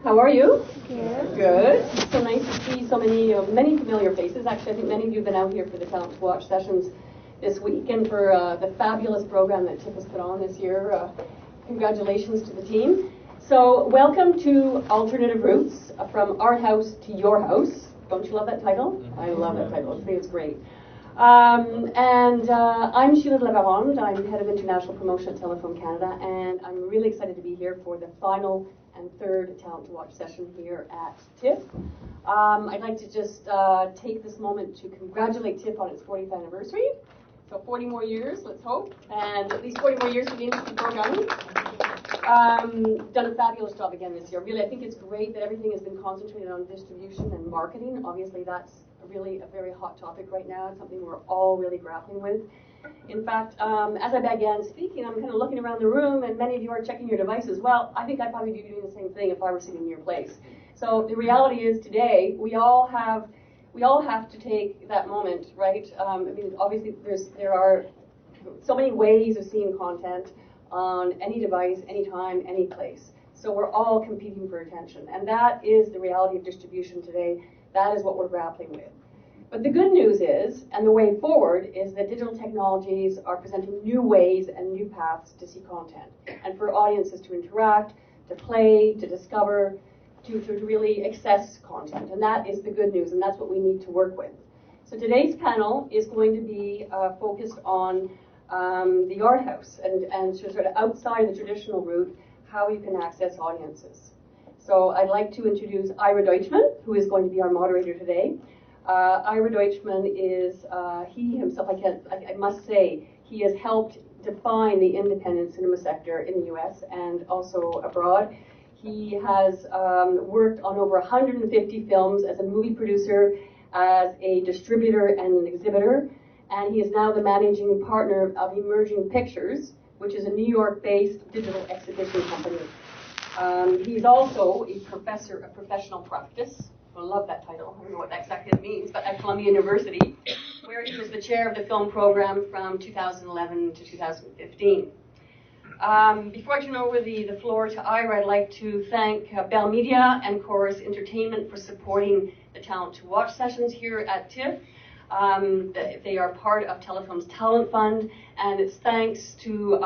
How are you? Good. Good. So nice to see so many familiar faces. Actually, I think many of you have been out here for the Talent to Watch sessions this week and for the fabulous program that TIFF has put on this year. Congratulations to the team. So welcome to Alternative Routes, from Art House to Your House. Don't you love that title? I love that title. I think it's great. I'm Sheila de la Baronde. I'm head of international promotion at Telefilm Canada, and I'm really excited to be here for the final and third Talent to Watch session here at TIFF. I'd like to just take this moment to congratulate TIFF on its 40th anniversary. So 40 more years, let's hope, and at least 40 more years for the industry programming. Done a fabulous job again this year. Really, I think it's great that everything has been concentrated on distribution and marketing. Obviously, that's really a very hot topic right now. It's something we're all really grappling with. In fact, as I began speaking, I'm kind of looking around the room, and many of you are checking your devices. Well, I think I'd probably be doing the same thing if I were sitting in your place. So the reality is today, we all have to take that moment, right? I mean, obviously, there are so many ways of seeing content on any device, anytime, any place. So we're all competing for attention, and that is the reality of distribution today. That is what we're grappling with. But the good news is, and the way forward, is that digital technologies are presenting new ways and new paths to see content, and for audiences to interact, to play, to discover, to really access content. And that is the good news, and that's what we need to work with. So today's panel is going to be focused on the art house and sort of outside the traditional route, how you can access audiences. So I'd like to introduce Ira Deutschmann, who is going to be our moderator today. Ira Deutschmann is, he himself, I must say, he has helped define the independent cinema sector in the US and also abroad. He has worked on over 150 films as a movie producer, as a distributor and an exhibitor, and he is now the managing partner of Emerging Pictures, which is a New York-based digital exhibition company. He's also a professor of professional practice. I love that title. I don't know what exactly it means, but at Columbia University, where he was the chair of the film program from 2011 to 2015. Before I turn over the floor to Ira, I'd like to thank Bell Media and Chorus Entertainment for supporting the Talent to Watch sessions here at TIFF. They are part of Telefilm's Talent Fund, and it's thanks to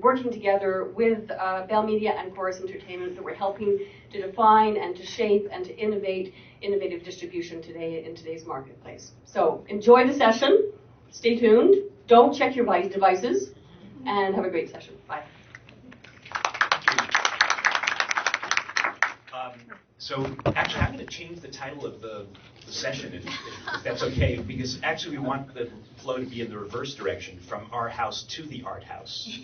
working together with Bell Media and Chorus Entertainment that we're helping to define and to shape and to innovative distribution today in today's marketplace. So enjoy the session, stay tuned, don't check your devices, and have a great session. Bye. So actually, I'm going to change the title of the session, if that's okay, because actually we want the flow to be in the reverse direction, from our house to the art house,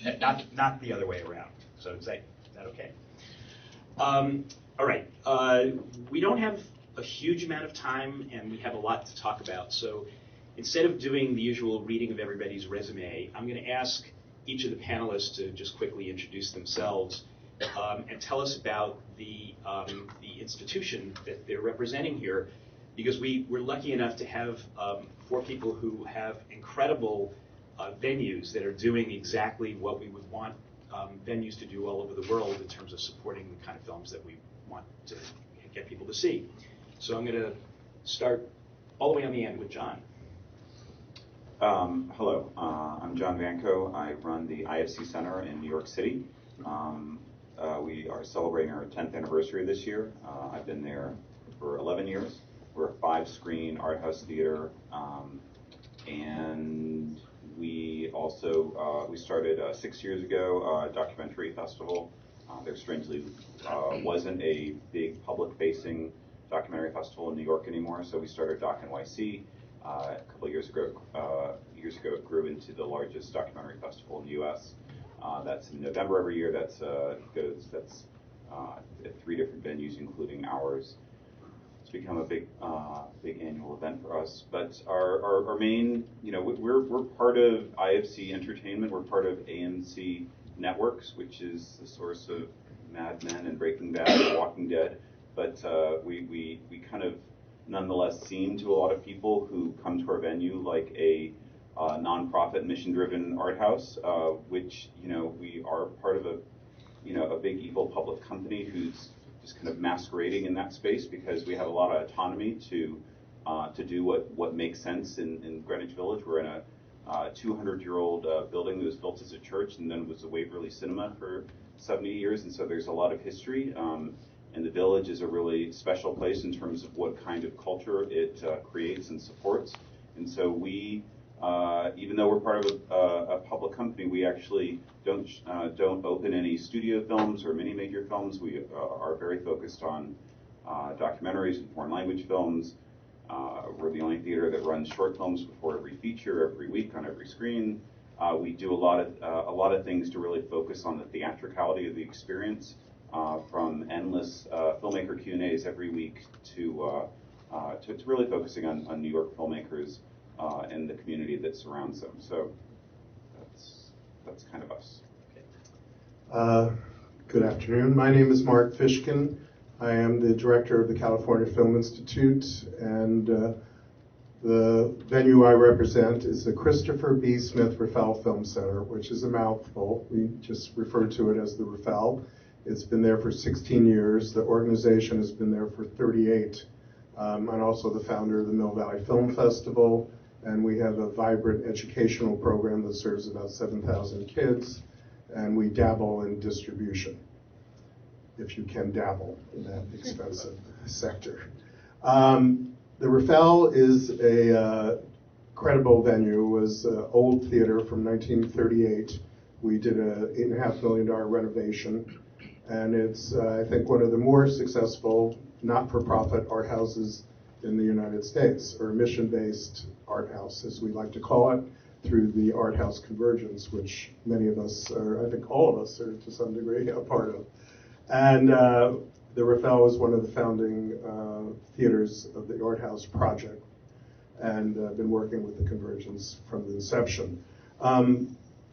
not the other way around. So is that okay? All right. We don't have a huge amount of time, and we have a lot to talk about. So instead of doing the usual reading of everybody's resume, I'm going to ask each of the panelists to just quickly introduce themselves and tell us about the institution that they're representing here, because we're lucky enough to have 4 people who have incredible venues that are doing exactly what we would want venues to do all over the world in terms of supporting the kind of films that we want to get people to see. So I'm going to start all the way on the end with John. Hello, I'm John Vanko. I run the IFC Center in New York City. We are celebrating our 10th anniversary this year. I've been there for 11 years. We're a 5-screen art house theater, and we also we started 6 years ago a documentary festival. There strangely wasn't a big public-facing documentary festival in New York anymore, so we started Doc NYC. A couple of years ago, it grew into the largest documentary festival in the U.S. That's in November every year. That's at 3 different venues, including ours. It's become a big annual event for us. But our main, we're part of IFC Entertainment. We're part of AMC Networks, which is the source of Mad Men and Breaking Bad and Walking Dead. But we kind of nonetheless seem to a lot of people who come to our venue like a nonprofit, mission-driven art house, which we are part of a big evil public company whose just kind of masquerading in that space because we have a lot of autonomy to do what makes sense in Greenwich Village. We're in a 200-year-old building that was built as a church and then was a Waverly Cinema for 70 years, and so there's a lot of history. And the Village is a really special place in terms of what kind of culture it creates and supports. And so we, even though we're part of a public company, we actually don't open any studio films or mini major films. We are very focused on documentaries and foreign language films. We're the only theater that runs short films before every feature, every week on every screen. We do a lot of things to really focus on the theatricality of the experience, from endless filmmaker Q&As every week to really focusing on New York filmmakers and the community that surrounds them. So that's kind of us. Good afternoon. My name is Mark Fishkin. I am the director of the California Film Institute, and the venue I represent is the Christopher B. Smith Raffel Film Center, which is a mouthful. We just refer to it as the Raffel. It's been there for 16 years. The organization has been there for 38. I'm also the founder of the Mill Valley Film Festival, and we have a vibrant educational program that serves about 7,000 kids, and we dabble in distribution, if you can dabble in that expensive sector. The Raffel is a credible venue. It was an old theater from 1938. We did a $8.5 million renovation, and it's, I think, one of the more successful not-for-profit art houses in the United States, or mission-based art house, as we like to call it, through the art house Convergence, which many of us, or I think all of us, are to some degree a part of. And the Raffel was one of the founding theaters of the Art House Project, and been working with the Convergence from the inception.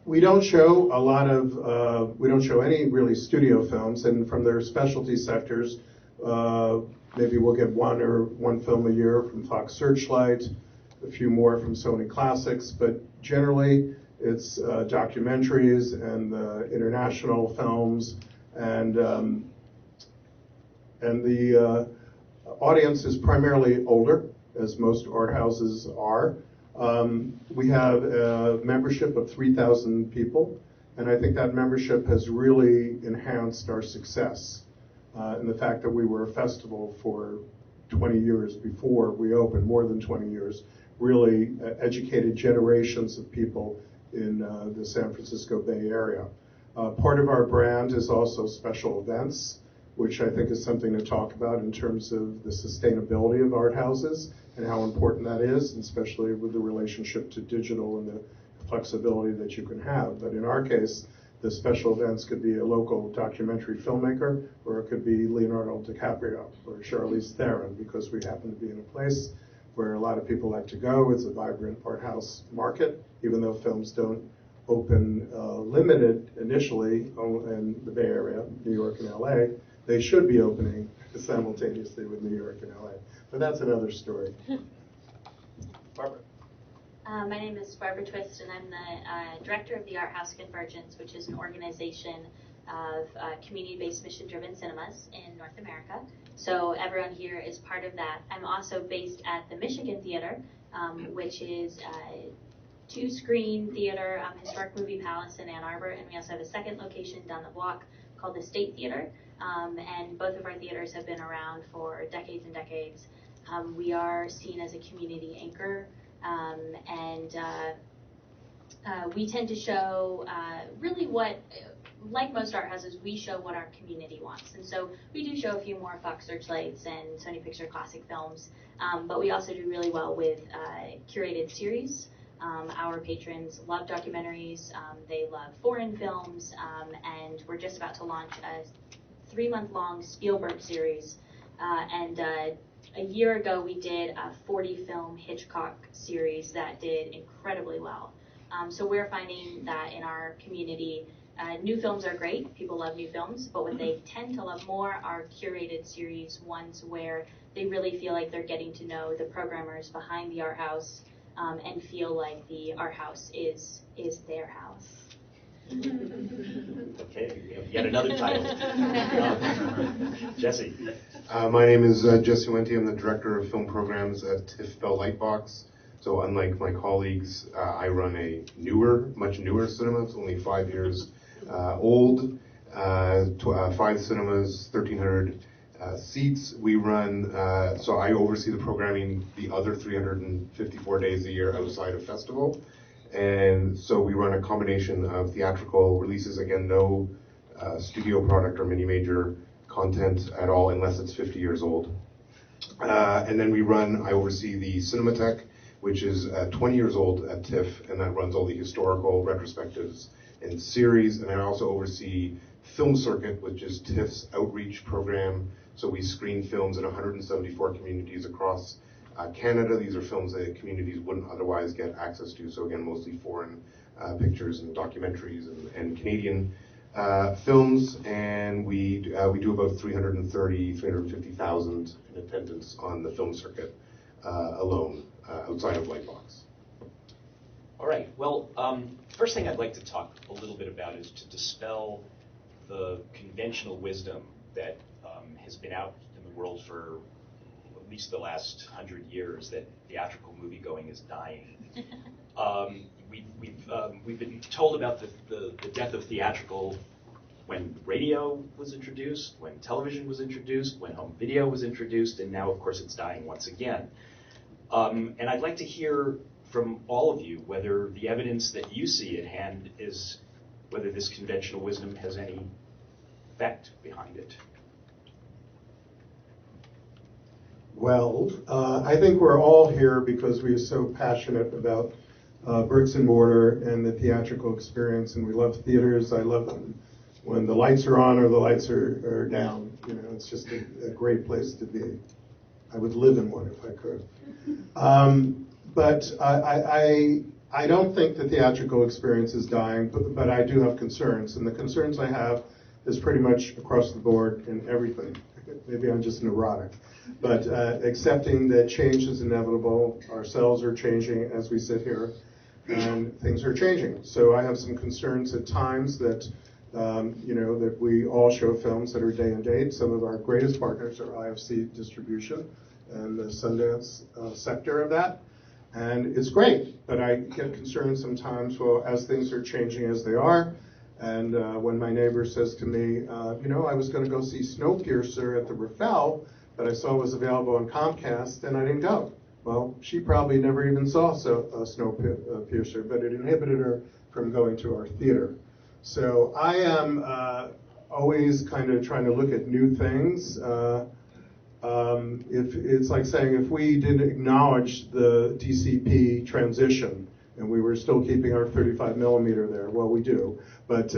We don't show a lot of, we don't show any really studio films, and from their specialty sectors, maybe we'll get one film a year from Fox Searchlight, a few more from Sony Classics, but generally it's documentaries and international films, and the audience is primarily older, as most art houses are. We have a membership of 3,000 people, and I think that membership has really enhanced our success. And the fact that we were a festival for 20 years before we opened, more than 20 years, really educated generations of people in the San Francisco Bay Area. Part of our brand is also special events, which I think is something to talk about in terms of the sustainability of art houses and how important that is, especially with the relationship to digital and the flexibility that you can have. But in our case, the special events could be a local documentary filmmaker, or it could be Leonardo DiCaprio or Charlize Theron, because we happen to be in a place where a lot of people like to go. It's a vibrant art house market, even though films don't open limited initially in the Bay Area, New York and LA. They should be opening simultaneously with New York and LA. But that's another story. Barbara. My name is Barbara Twist, and I'm the director of the Art House Convergence, which is an organization of community-based, mission-driven cinemas in North America. So everyone here is part of that. I'm also based at the Michigan Theater, which is a two-screen theater, historic movie palace in Ann Arbor, and we also have a second location down the block called the State Theater. And both of our theaters have been around for decades and decades. We are seen as a community anchor, and we tend to show really what, like most art houses, we show what our community wants. And so we do show a few more Fox Searchlights and Sony Picture Classic films, but we also do really well with curated series. Our patrons love documentaries, they love foreign films, and we're just about to launch a 3-month-long Spielberg series. And a year ago, we did a 40-film Hitchcock series that did incredibly well. So we're finding that in our community, new films are great. People love new films, but what they tend to love more are curated series, ones where they really feel like they're getting to know the programmers behind the art house, and feel like the art house is their house. Okay, we have yet another title. Jesse. My name is Jesse Wente. I'm the director of film programs at TIFF Bell Lightbox. So unlike my colleagues, I run a much newer cinema. It's only 5 years old. 5 cinemas, 1,300 seats. We run, so I oversee the programming the other 354 days a year outside of festival. And so we run a combination of theatrical releases, again, no studio product or mini major content at all unless it's 50 years old. And then I oversee the Cinematheque, which is 20 years old at TIFF, and that runs all the historical retrospectives and series. And I also oversee Film Circuit, which is TIFF's outreach program. So we screen films in 174 communities across Canada. These are films that communities wouldn't otherwise get access to. So again, mostly foreign pictures and documentaries and Canadian films. And we do about 350,000 in attendance on the Film Circuit alone, outside of Lightbox. All right. Well, first thing I'd like to talk a little bit about is to dispel the conventional wisdom that has been out in the world for at least the last 100 years that theatrical moviegoing is dying. We've been told about the death of theatrical when radio was introduced, when television was introduced, when home video was introduced, and now, of course, it's dying once again. And I'd like to hear from all of you whether the evidence that you see at hand is whether this conventional wisdom has any effect behind it. Well, I think we're all here because we're so passionate about bricks and mortar and the theatrical experience, and we love theaters. I love them when the lights are on or the lights are down. You know, it's just a great place to be. I would live in one if I could. But I don't think the theatrical experience is dying, but I do have concerns, and the concerns I have is pretty much across the board in everything. Maybe I'm just neurotic, but accepting that change is inevitable. Ourselves are changing as we sit here, and things are changing. So I have some concerns at times that, that we all show films that are day and date. Some of our greatest partners are IFC distribution and the Sundance sector of that. And it's great, but I get concerned sometimes, well, as things are changing as they are, and when my neighbor says to me, I was going to go see Snowpiercer at the Raffel, but I saw it was available on Comcast, and I didn't go. Well, she probably never even saw Snowpiercer, but it inhibited her from going to our theater. So I am always kind of trying to look at new things. If it's like saying if we didn't acknowledge the DCP transition and we were still keeping our 35 millimeter there, well, we do, but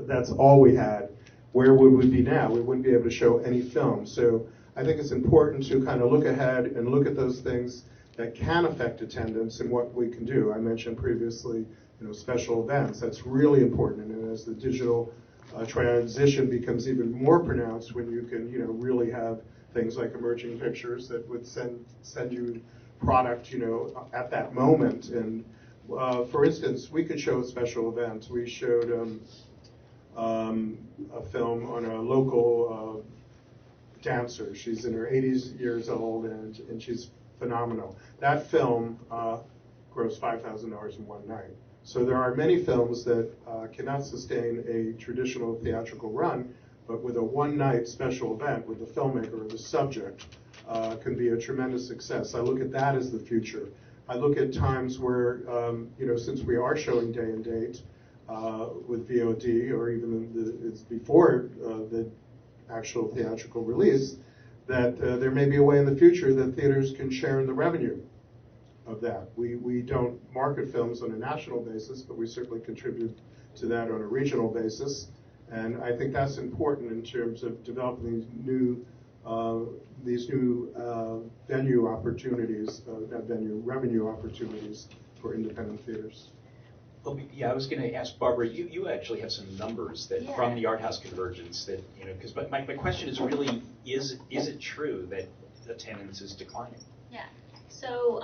that's all we had. Where would we be now? We wouldn't be able to show any film. So I think it's important to kind of look ahead and look at those things that can affect attendance and what we can do. I mentioned previously, special events. That's really important, and as the digital transition becomes even more pronounced when you can, really have things like emerging pictures that would send you product, at that moment. And for instance, we could show a special event. We showed a film on a local dancer. She's in her 80s years old, and she's phenomenal. That film grossed $5,000 in one night. So there are many films that cannot sustain a traditional theatrical run, but with a one-night special event with the filmmaker or the subject can be a tremendous success. I look at that as the future. I look at times where, since we are showing day and date with VOD, or even it's before the actual theatrical release, that there may be a way in the future that theaters can share in the revenue of that. We don't market films on a national basis, but we certainly contribute to that on a regional basis. And I think that's important in terms of developing these new venue opportunities, revenue opportunities for independent theaters. Well, yeah, I was going to ask Barbara, you actually have some numbers that from the Art House Convergence that, because my question is really, is it true that attendance is declining? Yeah. So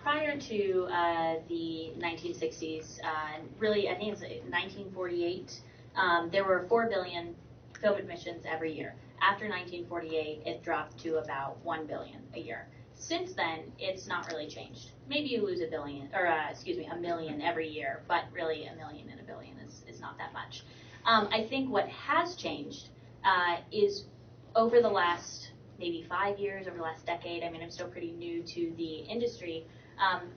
Prior to the 1960s, really, I think it's 1948, there were 4 billion film admissions every year. After 1948, it dropped to about 1 billion a year. Since then, it's not really changed. Maybe you lose a million every year, but really a million and a billion is not that much. I think what has changed is over the last maybe 5 years, over the last decade, I mean, I'm still pretty new to the industry,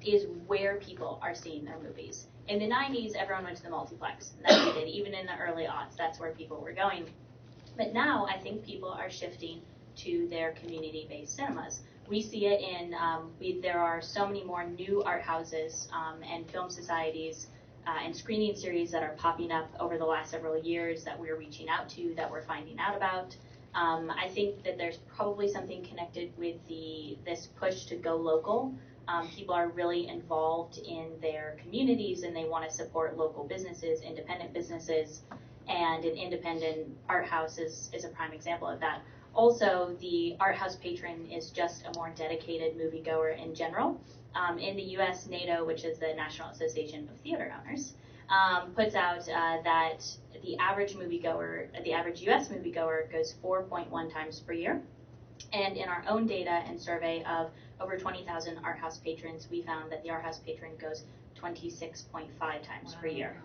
is where people are seeing their movies. In the 90s, everyone went to the multiplex. That's what they did. Even in the early aughts, that's where people were going. But now, I think people are shifting to their community-based cinemas. We see it in, there are so many more new art houses and film societies and screening series that are popping up over the last several years that we're reaching out to, that we're finding out about. I think that there's probably something connected with this push to go local. People are really involved in their communities and they want to support local businesses, independent businesses, and an independent art house is a prime example of that. Also, the art house patron is just a more dedicated moviegoer in general. In the US, NATO, which is the National Association of Theater Owners, puts out that the average US moviegoer goes 4.1 times per year. And in our own data and survey of over 20,000 art house patrons, we found that the art house patron goes 26.5 times per year.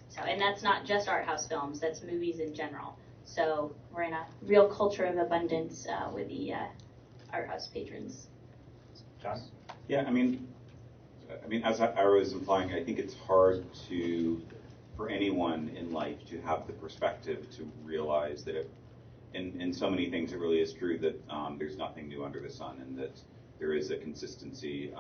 So, and that's not just art house films, that's movies in general. So we're in a real culture of abundance with the art house patrons. John? Yeah, I mean, as I was implying, I think it's hard for anyone in life to have the perspective to realize that in so many things it really is true that there's nothing new under the sun, and that there is a consistency,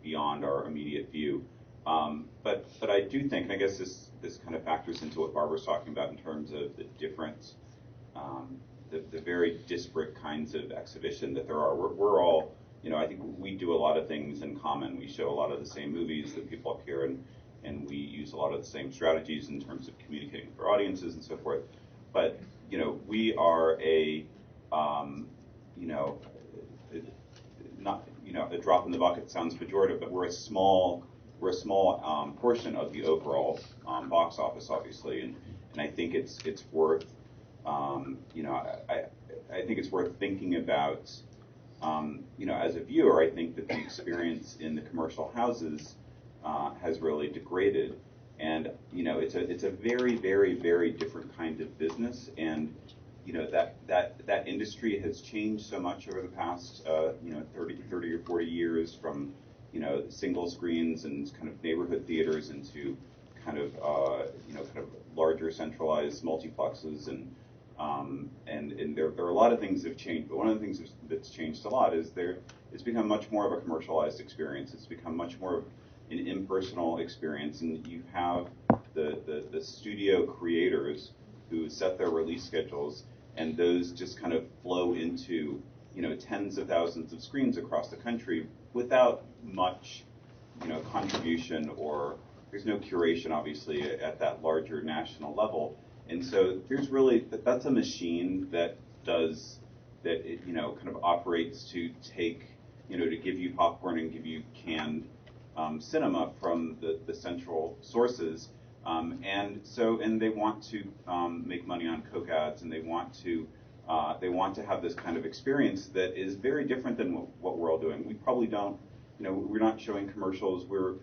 beyond our immediate view. But I do think, and I guess this kind of factors into what Barbara's talking about in terms of the different, the very disparate kinds of exhibition that there are. We're all, I think we do a lot of things in common. We show a lot of the same movies that people up here, and we use a lot of the same strategies in terms of communicating with our audiences and so forth. But, we are a drop in the bucket sounds pejorative, but we're a small portion of the overall box office, obviously, and I think it's worth I think it's worth thinking about. As a viewer, I think that the experience in the commercial houses has really degraded, and it's a very, very, very different kind of business, and that industry has changed so much over the past 30 or 40 years, from single screens and kind of neighborhood theaters into kind of larger centralized multiplexes, and there are a lot of things that have changed. But one of the things that's changed a lot is it's become much more of a commercialized experience. It's become much more of an impersonal experience, and you have the studio creators who set their release schedules, and those just kind of flow into tens of thousands of screens across the country without much contribution, or there's no curation obviously at that larger national level. And so there's really that's a machine that kind of operates to take to give you popcorn and give you canned cinema from the central sources, and they want to make money on Coke ads, and they want to have this kind of experience that is very different than what we're all doing. We probably don't, we're not showing commercials. We're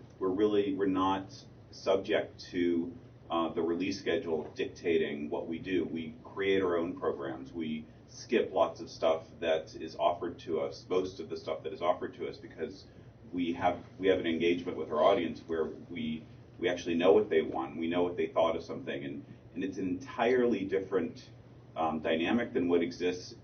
not subject to the release schedule dictating what we do. We create our own programs. We skip lots of stuff that is offered to us, most of the stuff that is offered to us, because we have an engagement with our audience where we actually know what they want. We know what they thought of something, and it's an entirely different dynamic than what exists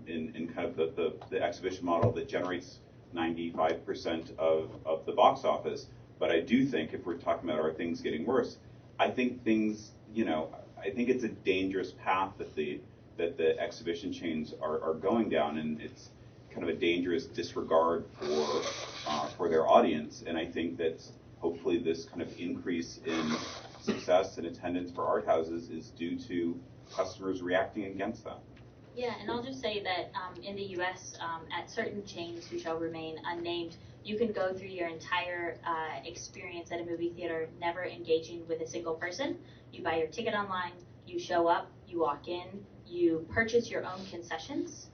in kind of the exhibition model that generates 95% of the box office. But I do think, if we're talking about are things getting worse, I think I think it's a dangerous path that the exhibition chains are going down, and it's kind of a dangerous disregard for their audience. And I think that hopefully this kind of increase in success and attendance for art houses is due to customers reacting against that. Yeah, and I'll just say that in the U.S., at certain chains who shall remain unnamed, you can go through your entire experience at a movie theater never engaging with a single person. You buy your ticket online, you show up, you walk in, you purchase your own concessions,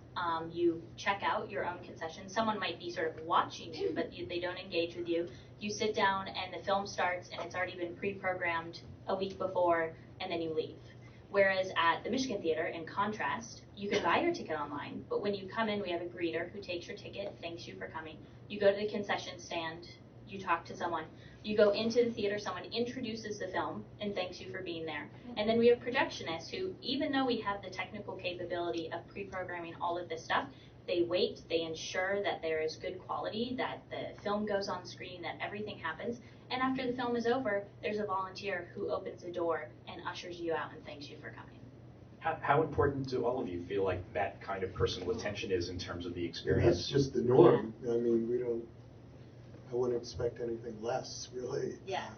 you check out your own concessions. Someone might be sort of watching you, but they don't engage with you. You sit down and the film starts and it's already been pre-programmed a week before, and then you leave. Whereas at the Michigan Theater, in contrast, you can buy your ticket online, but when you come in, we have a greeter who takes your ticket, thanks you for coming. You go to the concession stand, you talk to someone. You go into the theater, someone introduces the film and thanks you for being there. And then we have projectionists who, even though we have the technical capability of pre-programming all of this stuff, they wait, they ensure that there is good quality, that the film goes on screen, that everything happens. And after the film is over, there's a volunteer who opens the door and ushers you out and thanks you for coming. How important do all of you feel like that kind of personal attention is in terms of the experience? That's just the norm. I mean, I wouldn't expect anything less, really. Yeah.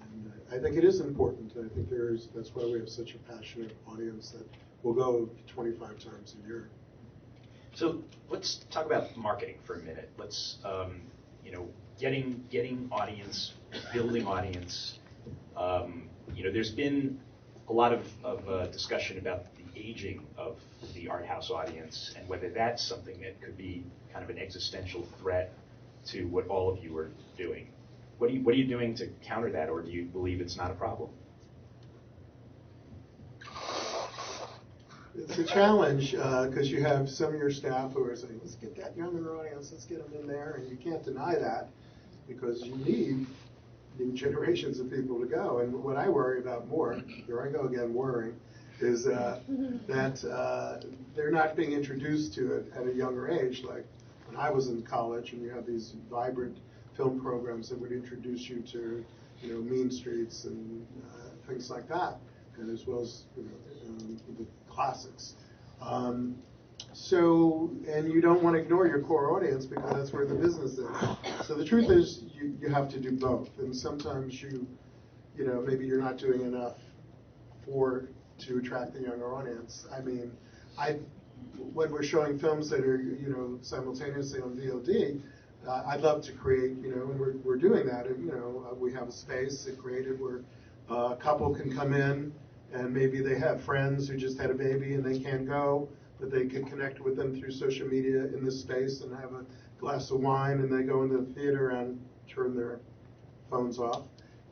And I think it is important. I think that's why we have such a passionate audience that will go 25 times a year. So let's talk about marketing for a minute. Let's, getting audience, building audience. There's been a lot of discussion about the aging of the art house audience and whether that's something that could be kind of an existential threat to what all of you are doing. What are you doing to counter that, or do you believe it's not a problem? It's a challenge because you have some of your staff who are saying, let's get that younger audience, let's get them in there, and you can't deny that because you need new generations of people to go. And what I worry about more, here I go again worrying, is that they're not being introduced to it at a younger age. Like when I was in college, and you have these vibrant film programs that would introduce you to, Mean Streets and things like that, and as well as the classics. And you don't want to ignore your core audience because that's where the business is. So the truth is, you have to do both, and sometimes maybe you're not doing enough to attract the younger audience. I mean, when we're showing films that are simultaneously on VOD, I'd love to create, and we're doing that. We have a space created where a couple can come in, and maybe they have friends who just had a baby and they can't go, but they can connect with them through social media in this space and have a glass of wine, and they go into the theater and turn their phones off.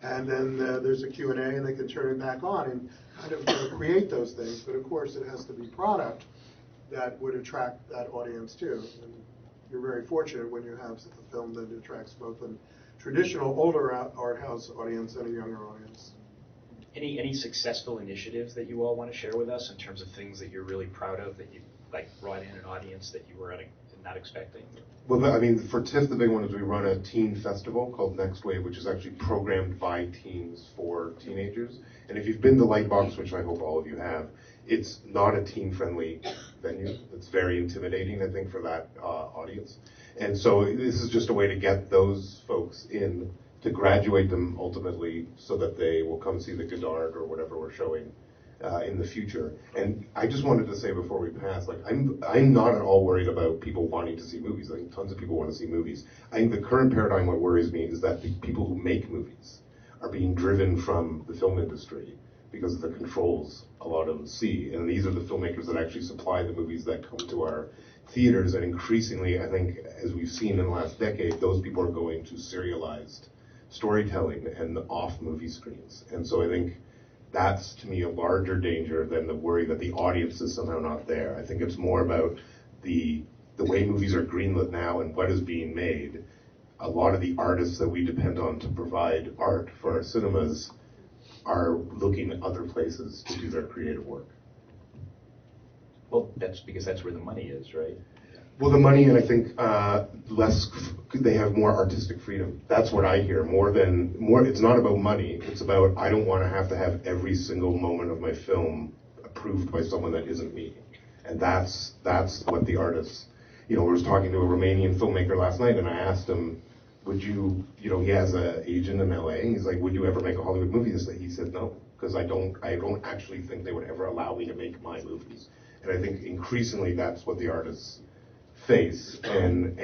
And then there's a Q&A, and they can turn it back on and kind of create those things. But of course, it has to be product that would attract that audience too. And you're very fortunate when you have a film that attracts both a traditional older art house audience and a younger audience. Any successful initiatives that you all want to share with us in terms of things that you're really proud of, that you brought in an audience that you were not expecting? Well, I mean, for TIFF, the big one is we run a teen festival called Next Wave, which is actually programmed by teens for teenagers. And if you've been to Lightbox, which I hope all of you have, it's not a teen-friendly venue. It's very intimidating, I think, for that audience. And so this is just a way to get those folks in, to graduate them ultimately so that they will come see the Godard or whatever we're showing in the future. And I just wanted to say before we pass, I'm not at all worried about people wanting to see movies. I think tons of people want to see movies. I think the current paradigm, what worries me is that the people who make movies are being driven from the film industry because of the controls a lot of them see. And these are the filmmakers that actually supply the movies that come to our theaters. And increasingly, I think, as we've seen in the last decade, those people are going to serialized storytelling and off movie screens. And so I think that's, to me, a larger danger than the worry that the audience is somehow not there. I think it's more about the way movies are greenlit now and what is being made. A lot of the artists that we depend on to provide art for our cinemas are looking at other places to do their creative work. Well, that's because that's where the money is, right? Well, the money, and I think they have more artistic freedom. That's what I hear. More. It's not about money. It's about, I don't want to have every single moment of my film approved by someone that isn't me. And that's what the artists, I was talking to a Romanian filmmaker last night, and I asked him, would you, he has an agent in LA, and he's like, would you ever make a Hollywood movie? He said no. because I don't actually think they would ever allow me to make my movies. And I think increasingly that's what the artists face. And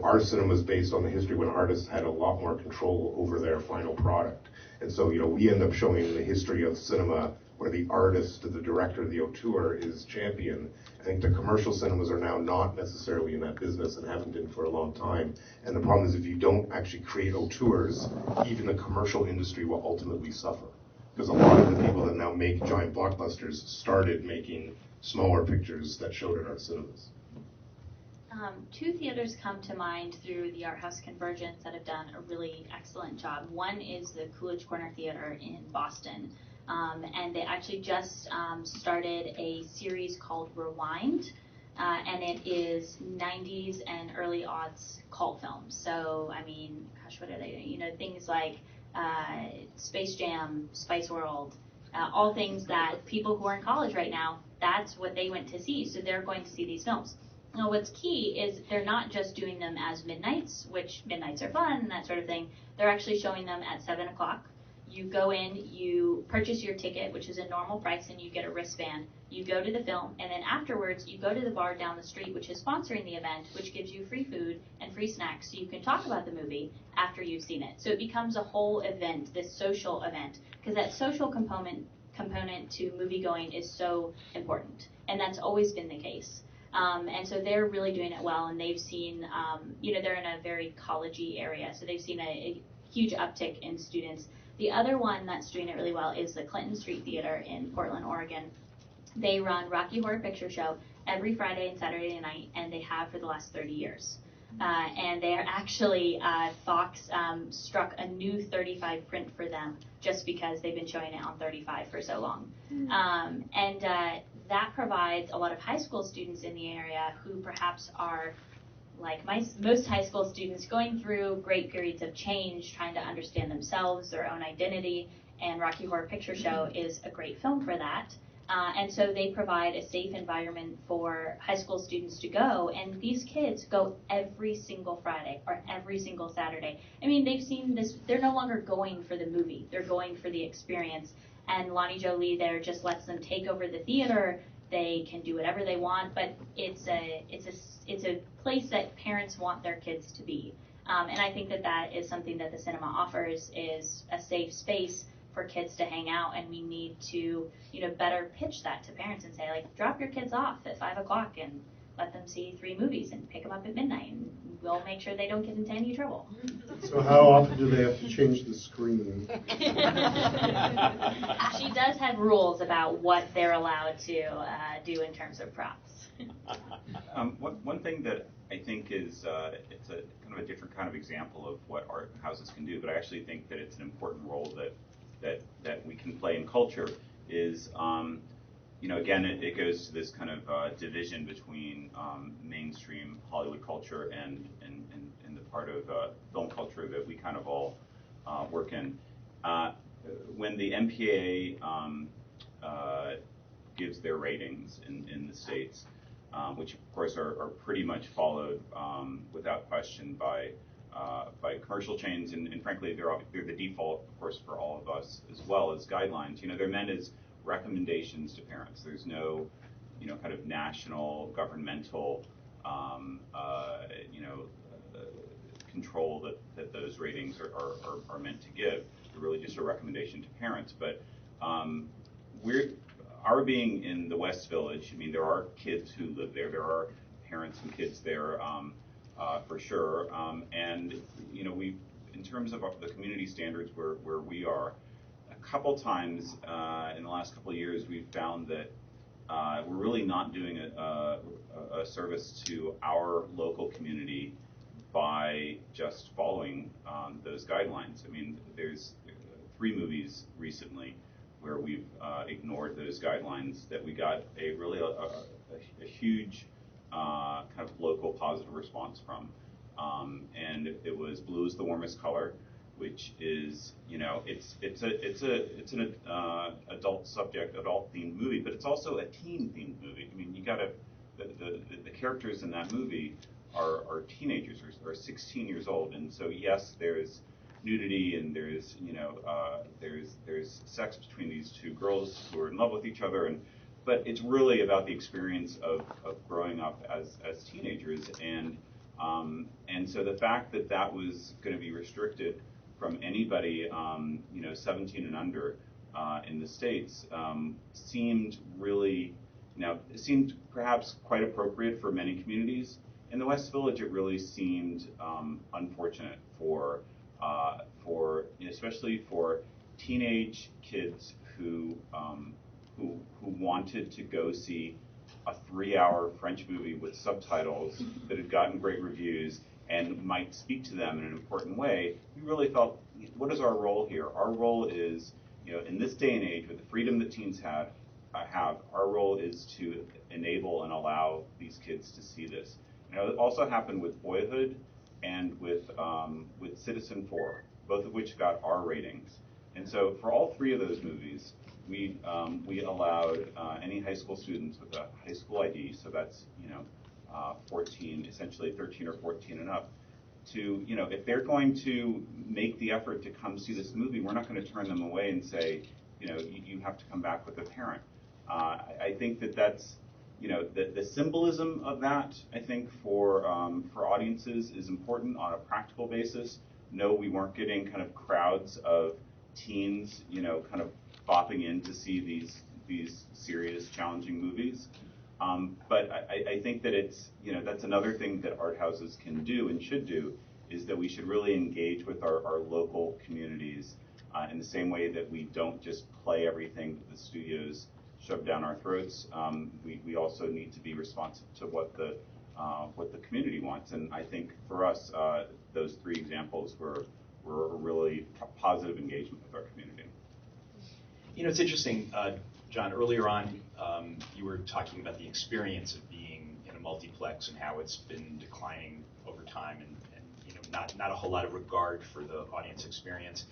our cinema is based on the history when artists had a lot more control over their final product. And so, we end up showing the history of cinema where the artist, the director, the auteur is champion. I think the commercial cinemas are now not necessarily in that business and haven't been for a long time. And the problem is if you don't actually create auteurs, even the commercial industry will ultimately suffer. Because a lot of the people that now make giant blockbusters started making smaller pictures that showed at our cinemas. Two theaters come to mind through the Art House Convergence that have done a really excellent job. One is the Coolidge Corner Theater in Boston. And they actually just started a series called Rewind, and it is 90s and early aughts cult films. So, I mean, gosh, what are they? Things like Space Jam, Spice World, all things that people who are in college right now, that's what they went to see. So they're going to see these films. Now, what's key is they're not just doing them as midnights, which midnights are fun and that sort of thing. They're actually showing them at 7 o'clock. You go in, you purchase your ticket, which is a normal price, and you get a wristband. You go to the film, and then afterwards, you go to the bar down the street, which is sponsoring the event, which gives you free food and free snacks, so you can talk about the movie after you've seen it. So it becomes a whole event, this social event, because that social component to movie-going is so important, and that's always been the case. And so they're really doing it well, and they've seen, they're in a very college-y area, so they've seen a huge uptick in students. The other one that's doing it really well is the Clinton Street Theater in Portland, Oregon. They run Rocky Horror Picture Show every Friday and Saturday night, and they have for the last 30 years. And they are actually, Fox struck a new 35 print for them just because they've been showing it on 35 for so long. That provides a lot of high school students in the area who perhaps are, like most high school students, going through great periods of change, trying to understand themselves, their own identity, and Rocky Horror Picture Show is a great film for that. And so they provide a safe environment for high school students to go, and these kids go every single Friday or every single Saturday. I mean, they've seen this, they're no longer going for the movie, they're going for the experience. And Lonnie Jolie there just lets them take over the theater. They can do whatever they want, but it's a place that parents want their kids to be. And I think that is something that the cinema offers, is a safe space for kids to hang out, and we need to, better pitch that to parents and say, like, drop your kids off at 5 o'clock and let them see 3 movies and pick them up at midnight, and we'll make sure they don't get into any trouble. So how often do they have to change the screen? She does have rules about what they're allowed to do in terms of props. One thing that I think is it's a kind of a different kind of example of what art houses can do, but I actually think that it's an important role that we can play in culture is, again, it goes to this kind of division between mainstream Hollywood culture and the part of film culture that we kind of all work in. When the MPAA gives their ratings in the States, which of course are pretty much followed without question by commercial chains, and frankly they're the default, of course, for all of us as well as guidelines. They're meant as recommendations to parents. There's no kind of national governmental control that those ratings are meant to give. They're really just a recommendation to parents. But our being in the West Village, I mean, there are kids who live there. There are parents and kids there for sure. And we, in terms of the community standards where we are, a couple times in the last couple of years, we've found that we're really not doing a service to our local community by just following those guidelines. I mean, there's 3 movies recently where we've ignored those guidelines that we got a huge kind of local positive response from. And it was Blue is the Warmest Color, which is, it's an adult themed movie, but it's also a teen themed movie. I mean, the characters in that movie are teenagers, or 16 years old, and so yes, there's nudity and there's there's sex between these two girls who are in love with each other, but it's really about the experience of growing up as teenagers, and so the fact that that was going to be restricted from anybody 17 and under in the States seemed really, it seemed perhaps quite appropriate for many communities. In the West Village, it really seemed unfortunate for especially for teenage kids who wanted to go see a 3-hour French movie with subtitles that had gotten great reviews and might speak to them in an important way. We really felt, what is our role here? Our role is, in this day and age, with the freedom that teens have, our role is to enable and allow these kids to see this. It also happened with Boyhood and with Citizen 4, both of which got R ratings. And so for all three of those movies, we allowed any high school students with a high school ID, so that's 14, essentially 13 or 14 and up, to if they're going to make the effort to come see this movie, we're not going to turn them away and say you have to come back with a parent. I think that's the symbolism of that, I think, for audiences is important on a practical basis. No, we weren't getting kind of crowds of teens, kind of bopping in to see these serious, challenging movies. But I think that it's, that's another thing that art houses can do and should do, is that we should really engage with our local communities in the same way that we don't just play everything that the studios shove down our throats. We also need to be responsive to what the community wants. And I think for us, those three examples were a really positive engagement with our community. It's interesting, John, earlier on, you were talking about the experience of being in a multiplex and how it's been declining over time, and not a whole lot of regard for the audience experience.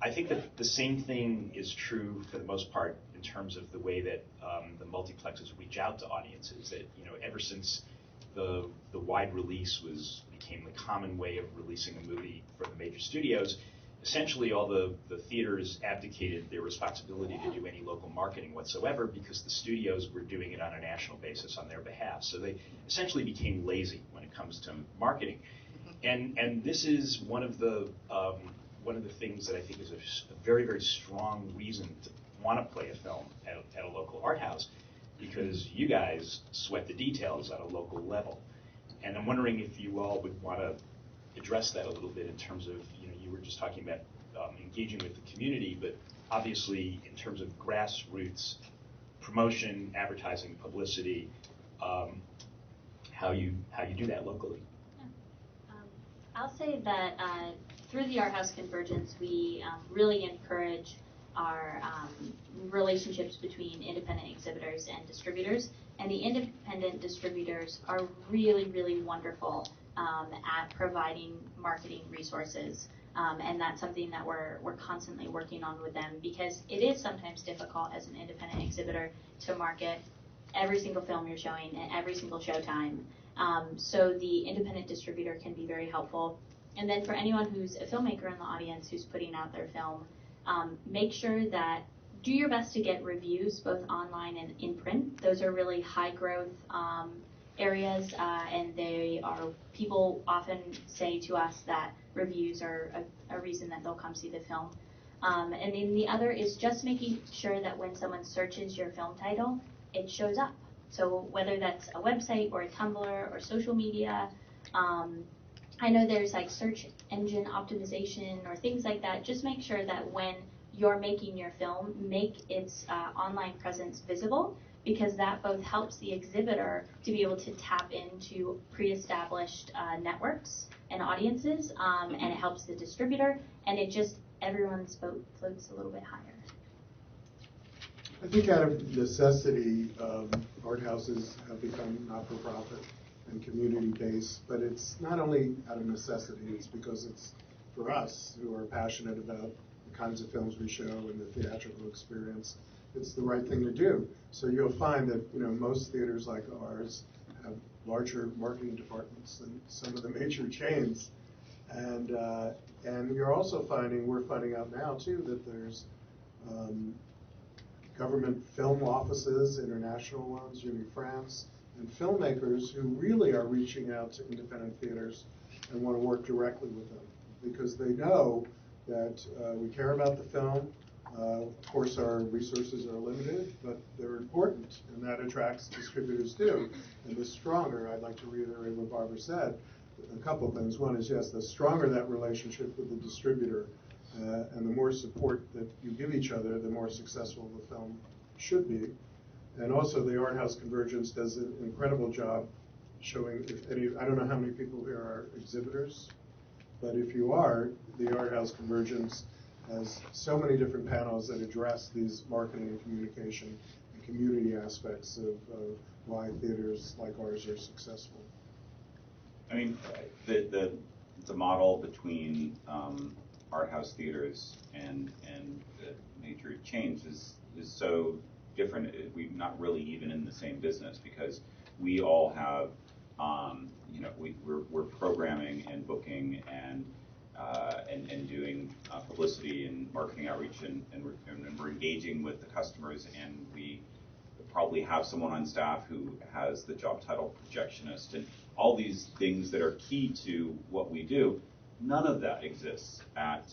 I think that the same thing is true for the most part in terms of the way that the multiplexes reach out to audiences. That ever since the wide release became the common way of releasing a movie for the major studios, essentially all the theaters abdicated their responsibility to do any local marketing whatsoever because the studios were doing it on a national basis on their behalf. So they essentially became lazy when it comes to marketing. And this is one of the things that I think is a very, very strong reason to want to play a film at a local art house, because you guys sweat the details at a local level. And I'm wondering if you all would want to address that a little bit in terms of, you were just talking about engaging with the community, but obviously in terms of grassroots promotion, advertising, publicity, how you do that locally. Yeah. I'll say that through the Art House Convergence, we really encourage our relationships between independent exhibitors and distributors. And the independent distributors are really, really wonderful at providing marketing resources. And that's something that we're constantly working on with them, because it is sometimes difficult as an independent exhibitor to market every single film you're showing at every single showtime. So the independent distributor can be very helpful. And then for anyone who's a filmmaker in the audience who's putting out their film, make sure that do your best to get reviews both online and in print. Those are really high growth areas, and people often say to us that reviews are a reason that they'll come see the film. And then the other is just making sure that when someone searches your film title, it shows up. So whether that's a website or a Tumblr or social media, I know there's like search engine optimization or things like that. Just make sure that when you're making your film, make its online presence visible, because that both helps the exhibitor to be able to tap into pre-established networks and audiences, and it helps the distributor, and it just, everyone's boat floats a little bit higher. I think out of necessity, art houses have become not-for-profit and community-based, but it's not only out of necessity, it's because it's, for us who are passionate about the kinds of films we show and the theatrical experience, it's the right thing to do. So you'll find that most theaters like ours have larger marketing departments than some of the major chains, And you're also we're finding out now too, that there's government film offices, international ones, France, and filmmakers who really are reaching out to independent theaters and want to work directly with them because they know that we care about the film. Of course, our resources are limited, but they're important, and that attracts distributors too. And the stronger, I'd like to reiterate what Barbara said, a couple of things. One is, yes, the stronger that relationship with the distributor and the more support that you give each other, the more successful the film should be. And also, the Art House Convergence does an incredible job showing, I don't know how many people here are exhibitors, but if you are, the Art House Convergence has so many different panels that address these marketing and communication and community aspects of why theaters like ours are successful. I mean, the model between art house theaters and the major chains is so different. We're not really even in the same business because we all have, we're programming and booking and doing publicity and marketing outreach and we're engaging with the customers, and we probably have someone on staff who has the job title projectionist and all these things that are key to what we do. None of that exists at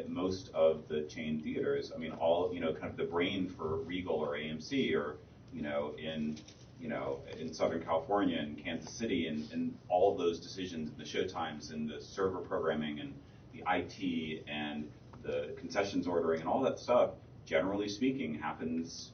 most of the chain theaters. I mean, all, kind of the brain for Regal or AMC or, in Southern California and Kansas City and all of those decisions, the showtimes and the server programming and the IT and the concessions ordering and all that stuff, generally speaking, happens,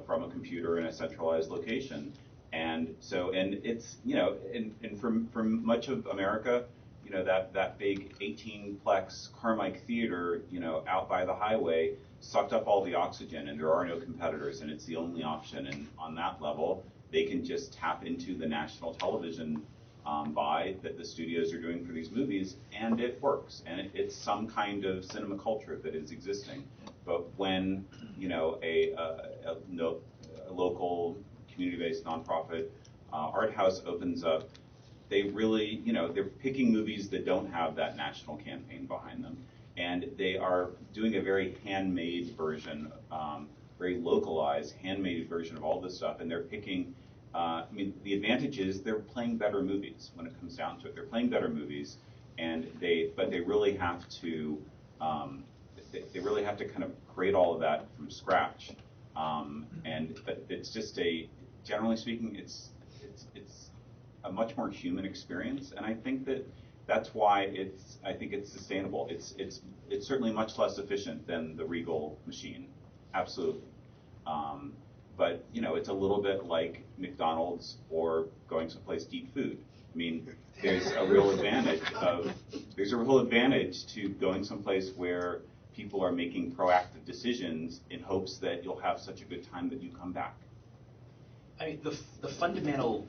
from a computer in a centralized location. And so, and it's, and from much of America, that big 18-plex Carmike theater, out by the highway, sucked up all the oxygen, and there are no competitors, and it's the only option. And on that level, they can just tap into the national television buy that the studios are doing for these movies, and it works. And it's some kind of cinema culture that is existing. But when, a local community-based nonprofit art house opens up, they really, they're picking movies that don't have that national campaign behind them. And they are doing a very handmade version, very localized, handmade version of all this stuff. And they're picking, the advantage is they're playing better movies when it comes down to it. They're playing better movies, but they really have to, they really have to kind of create all of that from scratch. But it's just generally speaking, it's a much more human experience, and I think that's why I think it's sustainable. It's certainly much less efficient than the Regal machine, absolutely. But it's a little bit like McDonald's or going someplace to eat food. I mean, there's a real advantage to going someplace where people are making proactive decisions in hopes that you'll have such a good time that you come back. I mean, the fundamental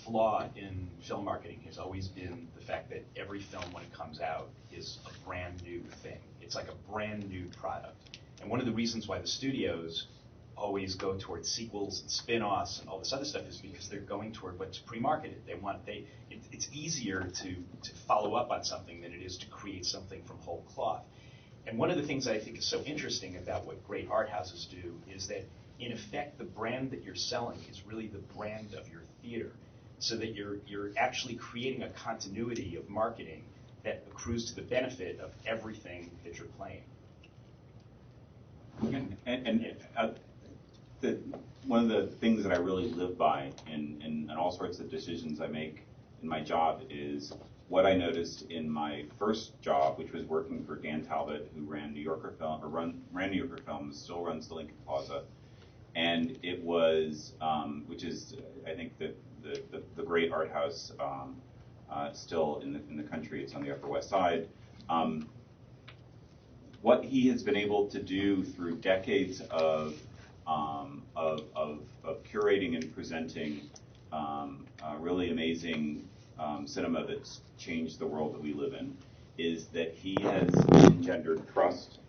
flaw in film marketing has always been the fact that every film, when it comes out, is a brand new thing. It's like a brand new product. And one of the reasons why the studios always go towards sequels and spin-offs and all this other stuff is because they're going toward what's pre-marketed. It's easier to follow up on something than it is to create something from whole cloth. And one of the things I think is so interesting about what great art houses do is that, in effect, the brand that you're selling is really the brand of your theater, so that you're actually creating a continuity of marketing that accrues to the benefit of everything that you're playing. One of the things that I really live by in all sorts of decisions I make in my job is what I noticed in my first job, which was working for Dan Talbot, who ran New Yorker Films, still runs the Lincoln Plaza, and it was, which is, I think, the great art house still in the country. It's on the Upper West Side. What he has been able to do through decades of curating and presenting really amazing cinema that's changed the world that we live in is that he has engendered trust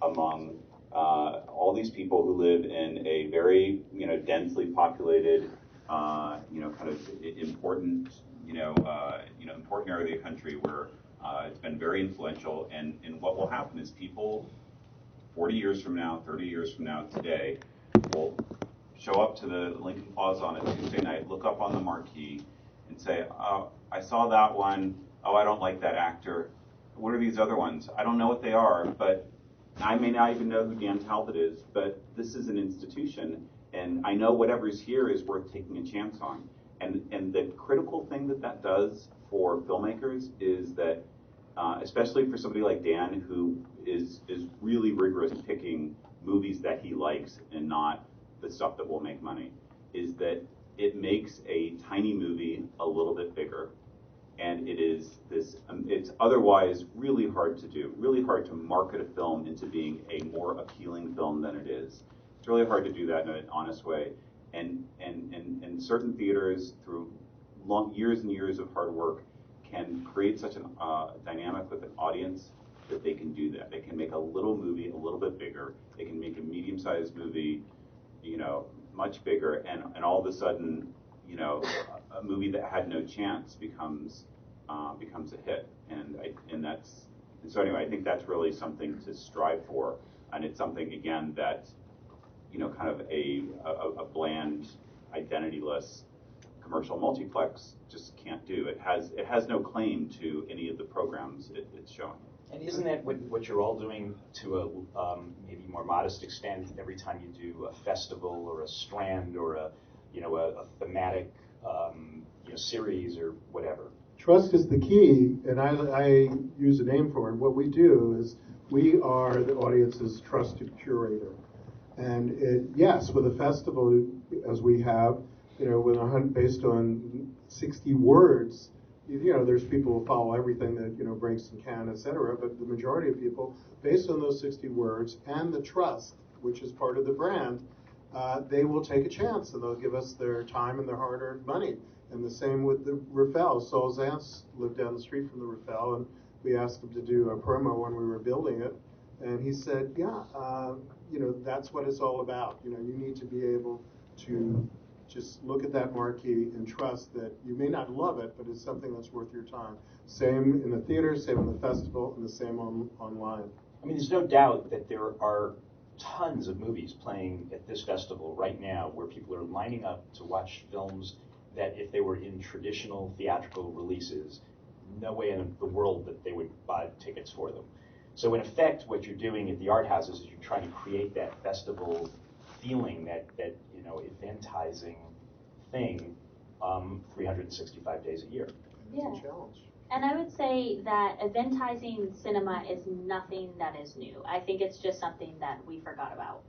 among all these people who live in a very densely populated kind of important important area of the country where It's been very influential, and what will happen is people 40 years from now, 30 years from now today will show up to the Lincoln Plaza on a Tuesday night, look up on the marquee, and say, oh, I saw that one. Oh, I don't like that actor. What are these other ones? I don't know what they are, but I may not even know who Dan Talbot is, but this is an institution, and I know whatever's here is worth taking a chance on. And the critical thing that does for filmmakers is that, especially for somebody like Dan, who is really rigorous picking movies that he likes and not the stuff that will make money, is that it makes a tiny movie a little bit bigger. And it is this, it's otherwise really hard to do, really hard to market a film into being a more appealing film than it is. It's really hard to do that in an honest way. And certain theaters, through years and years of hard work, can create such a dynamic with an audience that they can do that. They can make a little movie a little bit bigger. They can make a medium-sized movie, much bigger, and all of a sudden, a movie that had no chance becomes a hit. So anyway, I think that's really something to strive for, and it's something again that kind of a bland, identityless commercial multiplex just can't do. It has no claim to any of the programs it's showing. And isn't that what you're all doing to a maybe more modest extent every time you do a festival or a strand or a thematic series or whatever? Trust is the key, and I use a name for it. What we do is we are the audience's trusted curator. And yes, with a festival, as we have, with a hunt based on 60 words, there's people who follow everything that, breaks and can, etc. But the majority of people, based on those 60 words and the trust, which is part of the brand, they will take a chance and they'll give us their time and their hard-earned money. And the same with the Raffel. Saul Zantz lived down the street from the Raffel, and we asked him to do a promo when we were building it. And he said, that's what it's all about. You need to be able to just look at that marquee and trust that you may not love it, but it's something that's worth your time. Same in the theater, same in the festival, and the same online. I mean, there's no doubt that there are tons of movies playing at this festival right now where people are lining up to watch films that if they were in traditional theatrical releases, no way in the world that they would buy tickets for them. So in effect, what you're doing at the art houses is you're trying to create that festival feeling, that eventizing thing 365 days a year. Yeah. It's a challenge. And I would say that eventizing cinema is nothing that is new. I think it's just something that we forgot about.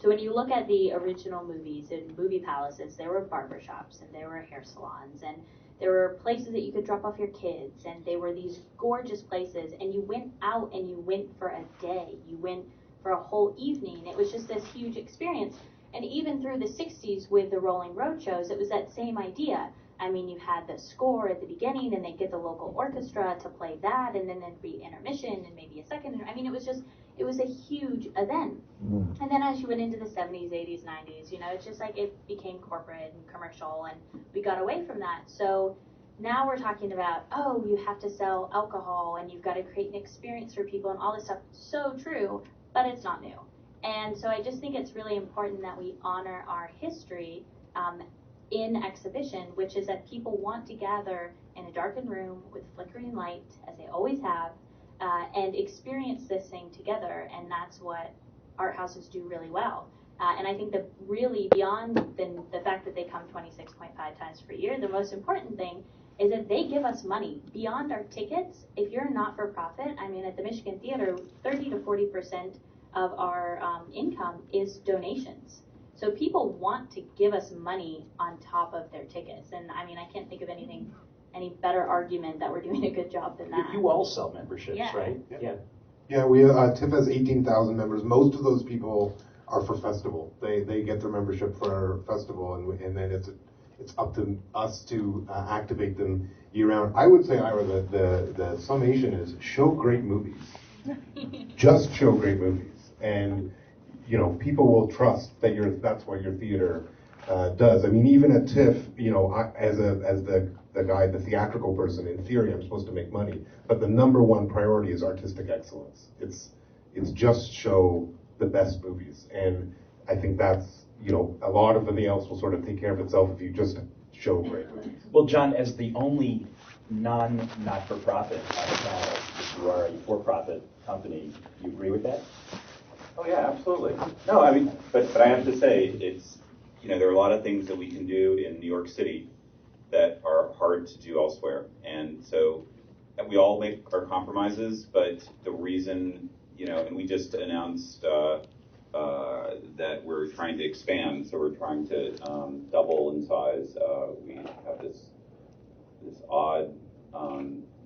So when you look at the original movies in movie palaces, there were barbershops and there were hair salons and there were places that you could drop off your kids, and they were these gorgeous places, and you went out and you went for a day. You went for a whole evening. It was just this huge experience. And even through the 60s with the rolling road shows, it was that same idea. I mean, you had the score at the beginning, and they'd get the local orchestra to play that, and then there'd be intermission and maybe a second. I mean, it was a huge event. And then as you went into the 70s, 80s, 90s, it's just like it became corporate and commercial, and we got away from that. So now we're talking about, you have to sell alcohol, and you've got to create an experience for people and all this stuff. So true, but it's not new. And so I just think it's really important that we honor our history in exhibition, which is that people want to gather in a darkened room with flickering light, as they always have, and experience this thing together, and that's what art houses do really well. And I think that really beyond the fact that they come 26.5 times per year, the most important thing is that they give us money beyond our tickets. If you're not for profit, I mean, at the Michigan Theater, 30 to 40% of our income is donations. So people want to give us money on top of their tickets. And I mean, I can't think of any better argument that we're doing a good job than that. You all sell memberships, Yeah. right? Yeah. Yeah, we TIFF has 18,000 members. Most of those people are for festival. They get their membership for our festival, and then it's up to us to activate them year round. I would say, Ira, the summation is show great movies. Just show great movies, and people will trust that that's what your theater does. I mean, even at TIFF, you know, as the guy, the theatrical person, in theory, I'm supposed to make money, but the number one priority is artistic excellence. It's just show the best movies, and I think that's, you know, a lot of everything else will sort of take care of itself if you just show great movies. Well, John, as the only not-for-profit channel, you are a for-profit company, you agree with that? Oh yeah, absolutely. No, I mean, but I have to say, it's, you know, there are a lot of things that we can do in New York City that are hard to do elsewhere, and so we all make our compromises. But the reason, you know, and we just announced that we're trying to expand, so we're trying to double in size. We have this odd,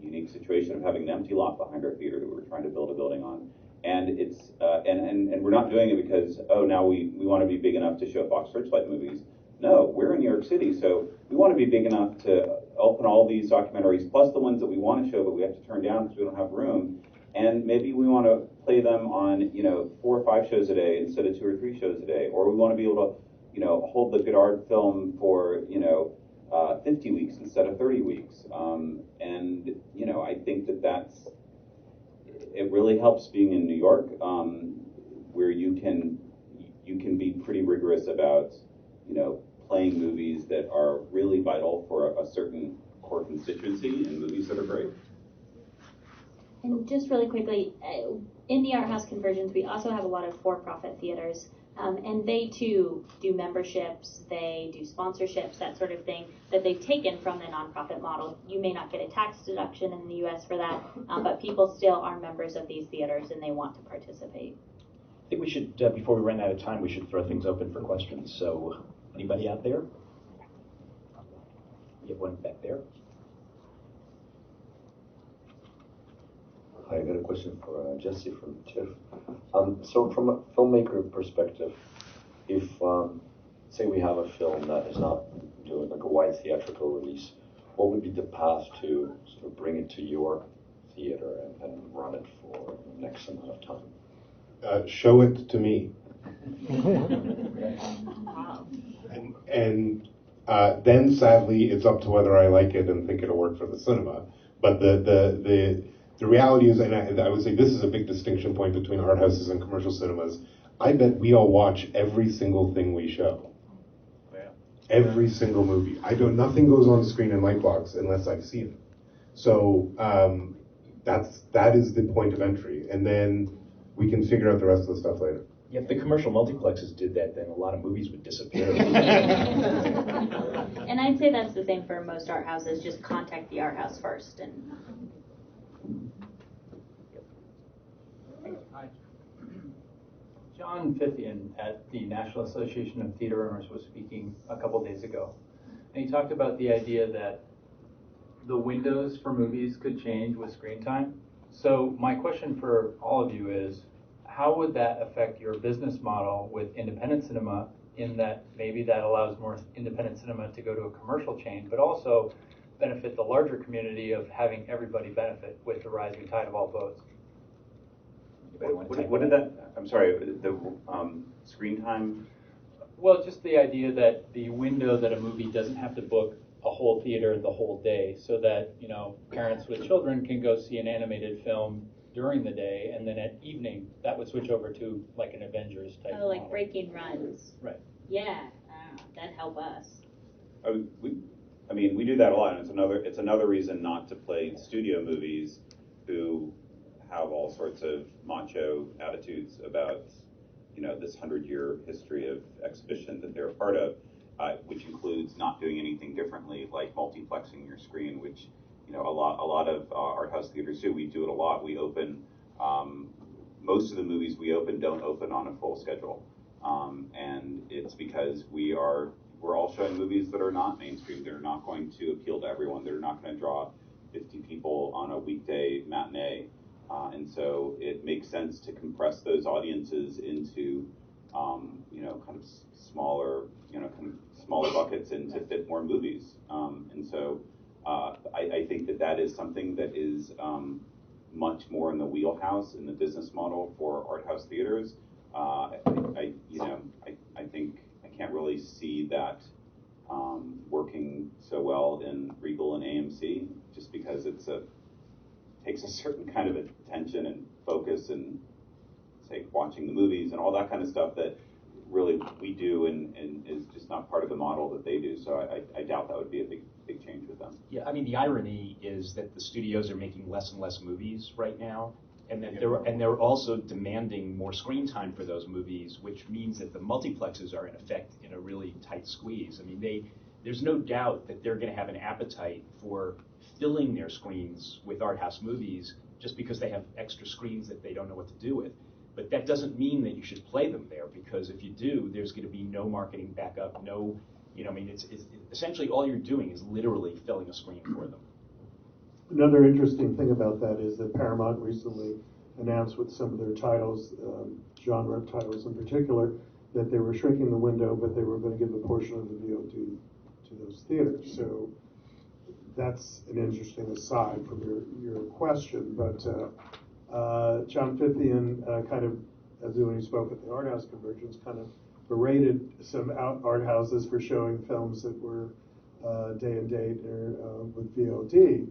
unique situation of having an empty lot behind our theater that we're trying to build a building on. And it's and we're not doing it because, oh, now we want to be big enough to show Fox Searchlight movies. No, we're in New York City, so we want to be big enough to open all these documentaries, plus the ones that we want to show but we have to turn down because we don't have room. And maybe we want to play them on, you know, 4 or 5 shows a day instead of 2 or 3 shows a day. Or we want to be able to, you know, hold the Godard film for, you know, 50 weeks instead of 30 weeks. And, you know, I think it really helps being in New York, where you can be pretty rigorous about, you know, playing movies that are really vital for a certain core constituency and movies that are great. And just really quickly, in the Art House Convergence, we also have a lot of for-profit theaters, and they too do memberships, they do sponsorships, that sort of thing, that they've taken from the nonprofit model. You may not get a tax deduction in the U.S. for that, but people still are members of these theaters and they want to participate. I think we should, before we run out of time, we should throw things open for questions. So, anybody out there? You have one back there. I got a question for Jesse from TIFF. So from a filmmaker perspective, if, say we have a film that is not doing like a wide theatrical release, what would be the path to sort of bring it to your theater and run it for the next amount of time? Show it to me. And then sadly, it's up to whether I like it and think it'll work for the cinema. But the reality is, and I would say this is a big distinction point between art houses and commercial cinemas. I bet we all watch every single thing we show. Yeah. Every single movie. Nothing goes on the screen in Lightbox unless I've seen it. So that is the point of entry, and then we can figure out the rest of the stuff later. Yeah, if the commercial multiplexes did that, then a lot of movies would disappear. And I'd say that's the same for most art houses. Just contact the art house first. And Hi. John Fithian at the National Association of Theater Owners was speaking a couple days ago. And he talked about the idea that the windows for movies could change with screen time. So my question for all of you is, how would that affect your business model with independent cinema, in that maybe that allows more independent cinema to go to a commercial chain, but also benefit the larger community of having everybody benefit with the rising tide of all boats? What did that? I'm sorry. The screen time. Well, just the idea that the window that a movie doesn't have to book a whole theater the whole day, so that, you know, parents with children can go see an animated film during the day, and then at evening that would switch over to like an Avengers type. oh, like model. breaking runs. Right. Yeah, that'd help us. I mean, we do that a lot, and it's another reason not to play studio movies who have all sorts of macho attitudes about, you know, this 100-year history of exhibition that they're a part of, which includes not doing anything differently, like multiplexing your screen, which, you know, a lot of art house theaters do. We do it a lot. We open, most of the movies we open don't open on a full schedule, and it's because we're all showing movies that are not mainstream. They're not going to appeal to everyone. They're not going to draw 50 people on a weekday matinee. And so it makes sense to compress those audiences into, you know, kind of smaller buckets and to fit more movies. And so I think that is something that is much more in the wheelhouse in the business model for art house theaters. I can't really see that working so well in Regal and AMC, just because takes a certain kind of attention and focus and say watching the movies and all that kind of stuff that really we do and is just not part of the model that they do. So I doubt that would be a big change with them. Yeah, I mean, the irony is that the studios are making less and less movies right now, and that they're also demanding more screen time for those movies, which means that the multiplexes are in effect in a really tight squeeze. I mean, there's no doubt that they're going to have an appetite for filling their screens with art house movies just because they have extra screens that they don't know what to do with. But that doesn't mean that you should play them there, because if you do, there's going to be no marketing backup, no, I mean, it's essentially all you're doing is literally filling a screen for them. Another interesting thing about that is that Paramount recently announced with some of their titles, genre titles in particular, that they were shrinking the window, but they were going to give a portion of the VOD to those theaters. So that's an interesting aside from your question. But John Fithian kind of, as when he spoke at the Art House Convergence, kind of berated some art houses for showing films that were day and date or with VOD.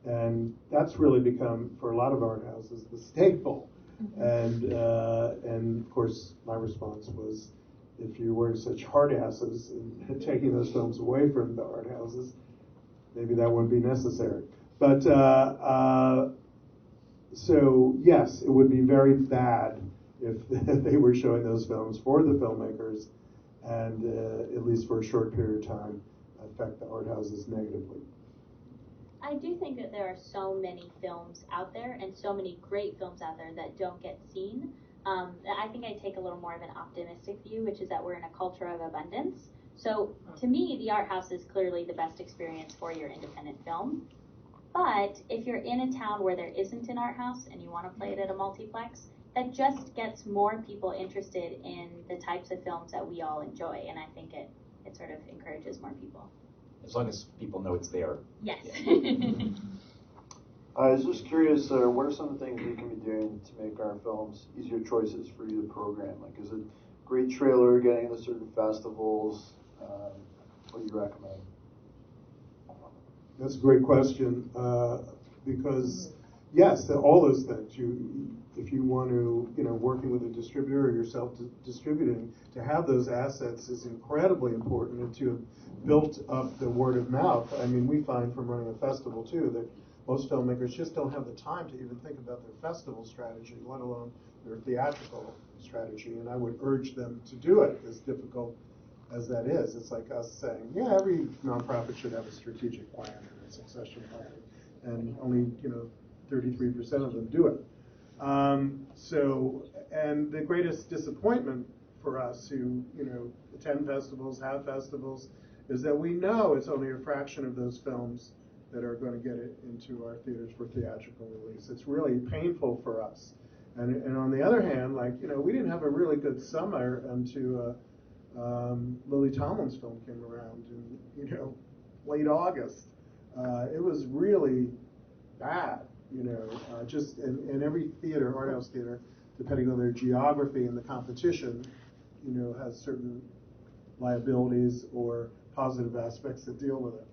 And that's really become, for a lot of art houses, the staple. And of course, my response was, if you weren't such hard asses and taking those films away from the art houses, maybe that wouldn't be necessary. But so yes, it would be very bad if they were showing those films for the filmmakers, and at least for a short period of time, affect the art houses negatively. I do think that there are so many films out there and so many great films out there that don't get seen. I think I take a little more of an optimistic view, which is that we're in a culture of abundance. So to me, the art house is clearly the best experience for your independent film. But if you're in a town where there isn't an art house and you want to play it at a multiplex, that just gets more people interested in the types of films that we all enjoy. And I think it sort of encourages more people. As long as people know it's there. Yes. I was just curious, what are some of the things we can be doing to make our films easier choices for you to program? Like, is it great trailer, getting into certain festivals? What do you recommend? That's a great question, because yes, all those things. If you want to, working with a distributor or yourself distributing, to have those assets is incredibly important, and to have built up the word of mouth. I mean, we find from running a festival too that most filmmakers just don't have the time to even think about their festival strategy, let alone their theatrical strategy. And I would urge them to do it, as difficult as that is. It's like us saying, yeah, every nonprofit should have a strategic plan and a succession plan, and only 33% of them do it. And the greatest disappointment for us who attend festivals, have festivals, is that we know it's only a fraction of those films that are going to get it into our theaters for theatrical release. It's really painful for us. And on the other hand, we didn't have a really good summer until Lily Tomlin's film came around in late August. It was really bad, just in every theater, art house theater, depending on their geography and the competition, has certain liabilities or positive aspects that deal with it.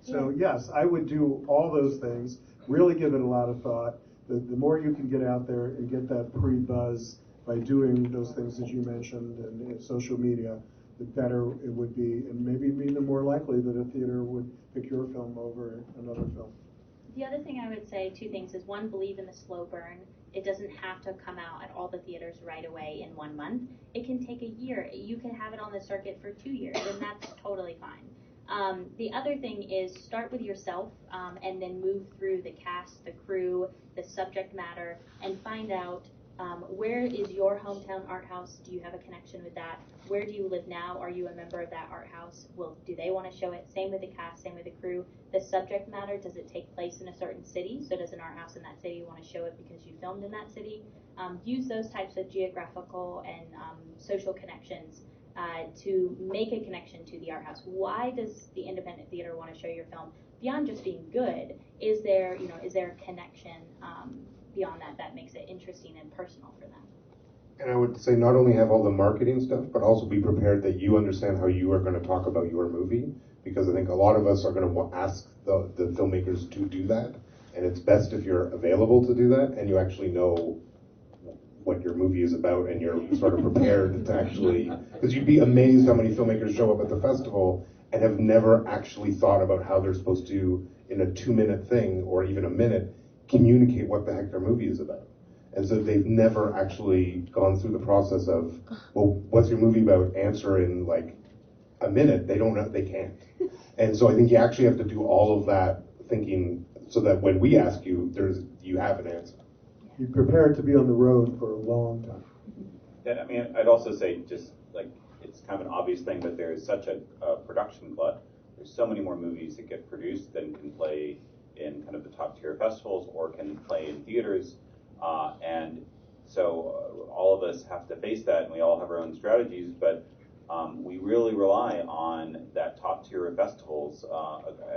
So yes, I would do all those things, really give it a lot of thought. The more you can get out there and get that pre-buzz by doing those things that you mentioned and social media, the better it would be, and maybe be the more likely that a theater would pick your film over another film. The other thing I would say, two things, is one, believe in the slow burn. It doesn't have to come out at all the theaters right away in 1 month. It can take a year. You can have it on the circuit for 2 years, and that's totally fine. The other thing is start with yourself and then move through the cast, the crew, the subject matter, and find out where is your hometown art house? Do you have a connection with that? Where do you live now? Are you a member of that art house? Do they want to show it? Same with the cast, same with the crew. The subject matter, does it take place in a certain city? So does an art house in that city want to show it because you filmed in that city? Use those types of geographical and social connections to make a connection to the art house. Why does the independent theater want to show your film? Beyond just being good, is there a connection beyond that makes it interesting and personal for them? And I would say not only have all the marketing stuff, but also be prepared that you understand how you are going to talk about your movie, because I think a lot of us are going to ask the filmmakers to do that, and it's best if you're available to do that and you actually know what your movie is about and you're sort of prepared to actually, because you'd be amazed how many filmmakers show up at the festival and have never actually thought about how they're supposed to, in a 2-minute thing or even a minute, communicate what the heck their movie is about. And so they've never actually gone through the process of, well, what's your movie about? Answer in like a minute. They don't know, they can't. And so I think you actually have to do all of that thinking so that when we ask you, you have an answer. Be prepared to be on the road for a long time. Yeah, I mean, I'd also say just like, it's kind of an obvious thing, but there's such a production glut. There's so many more movies that get produced than can play in kind of the top tier festivals or can play in theaters. And so all of us have to face that, and we all have our own strategies, but we really rely on that top tier of festivals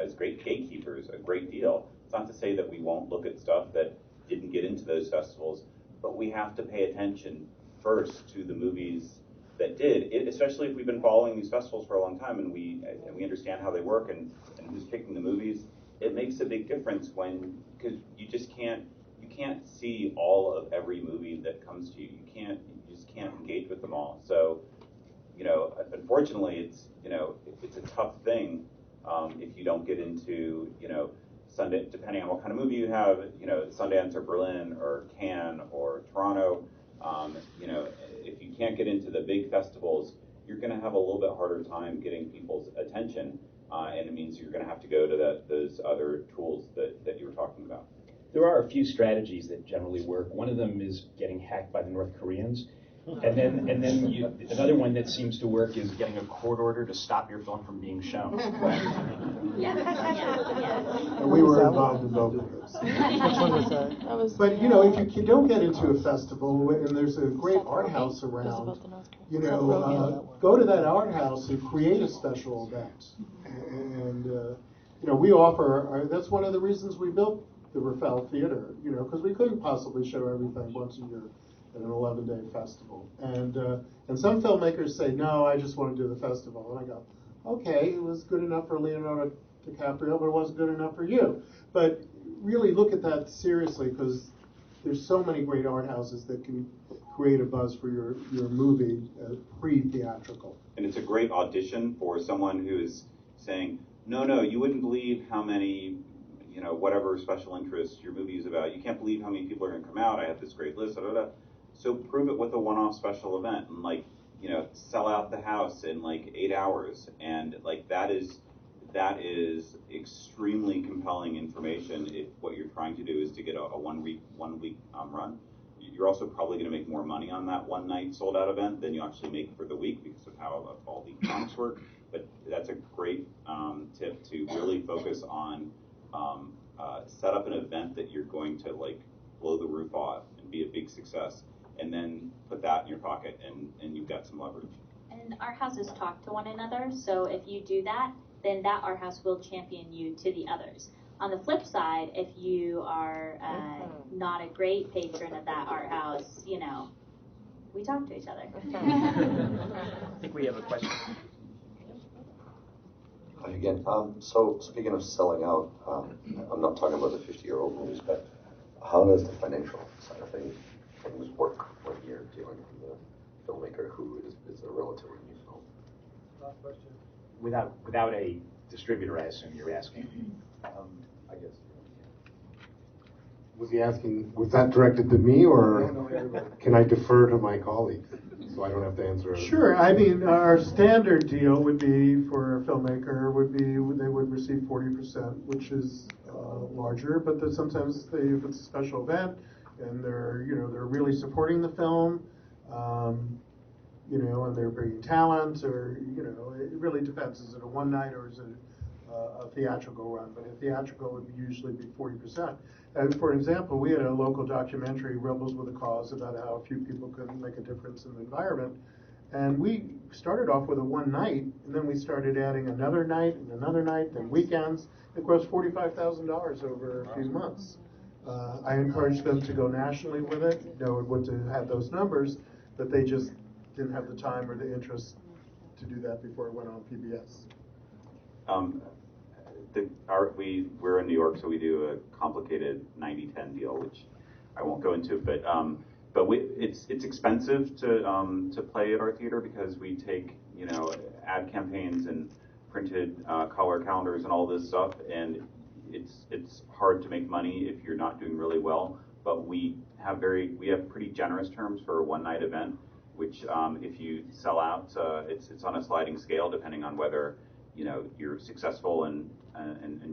as great gatekeepers a great deal. It's not to say that we won't look at stuff that didn't get into those festivals, but we have to pay attention first to the movies that did, especially if we've been following these festivals for a long time and we understand how they work and who's picking the movies. It makes a big difference because you can't see all of every movie that comes to you. You just can't engage with them all. So, unfortunately, it's a tough thing if you don't get into, Sunday, depending on what kind of movie you have, Sundance or Berlin or Cannes or Toronto. If you can't get into the big festivals, you're going to have a little bit harder time getting people's attention, and it means you're going to have to go to those other tools that you were talking about. There are a few strategies that generally work. One of them is getting hacked by the North Koreans. And then another one that seems to work is getting a court order to stop your film from being shown. And we were involved in both of those. Which one was that? But if you don't get into a festival and there's a great art house around, go to that art house and create a special event. And we offer. That's one of the reasons we built the Rafael Theater. Because we couldn't possibly show everything once a year at an 11-day festival. And some filmmakers say, no, I just want to do the festival. And I go, okay, it was good enough for Leonardo DiCaprio, but it wasn't good enough for you. But really look at that seriously, because there's so many great art houses that can create a buzz for your movie pre-theatrical. And it's a great audition for someone who is saying, no, you wouldn't believe how many, whatever special interest your movie is about. You can't believe how many people are going to come out. I have this great list, So prove it with a one-off special event and sell out the house in 8 hours. And that is extremely compelling information if what you're trying to do is to get a one week run. You're also probably going to make more money on that one night sold out event than you actually make for the week because of how all the economics work. But that's a great tip to really focus on set up an event that you're going to blow the roof off and be a big success, and then put that in your pocket and you've got some leverage. And art houses talk to one another, so if you do that, then that art house will champion you to the others. On the flip side, if you are not a great patron of that art house, we talk to each other. I think we have a question. Again, so speaking of selling out, I'm not talking about the 50-year-old movies, but how does the financial side of things work when you're dealing with a filmmaker who is a relatively new film? Last question. Without a distributor, I assume you're asking. I guess. Was he asking, was that directed to me, or can I defer to my colleagues so I don't have to answer? Sure. I mean, our standard deal would be for a filmmaker they would receive 40%, which is larger, but then sometimes if it's a special event and they're really supporting the film, and they're bringing talent, or it really depends. Is it a one night or is it a theatrical run? But a theatrical would usually be 40%. And for example, we had a local documentary, Rebels with a Cause, about how a few people could make a difference in the environment. And we started off with a one night, and then we started adding another night, and weekends. It grossed $45,000 over a few months. I encouraged them to go nationally with it. It wouldn't have had those numbers, that they just didn't have the time or the interest to do that before it went on PBS. We're in New York, so we do a complicated 90-10 deal, which I won't go into, but it's expensive to play at our theater because we take ad campaigns and printed color calendars and all this stuff, and it's hard to make money if you're not doing really well. But we have pretty generous terms for a one-night event, which if you sell out, it's on a sliding scale depending on whether you're successful in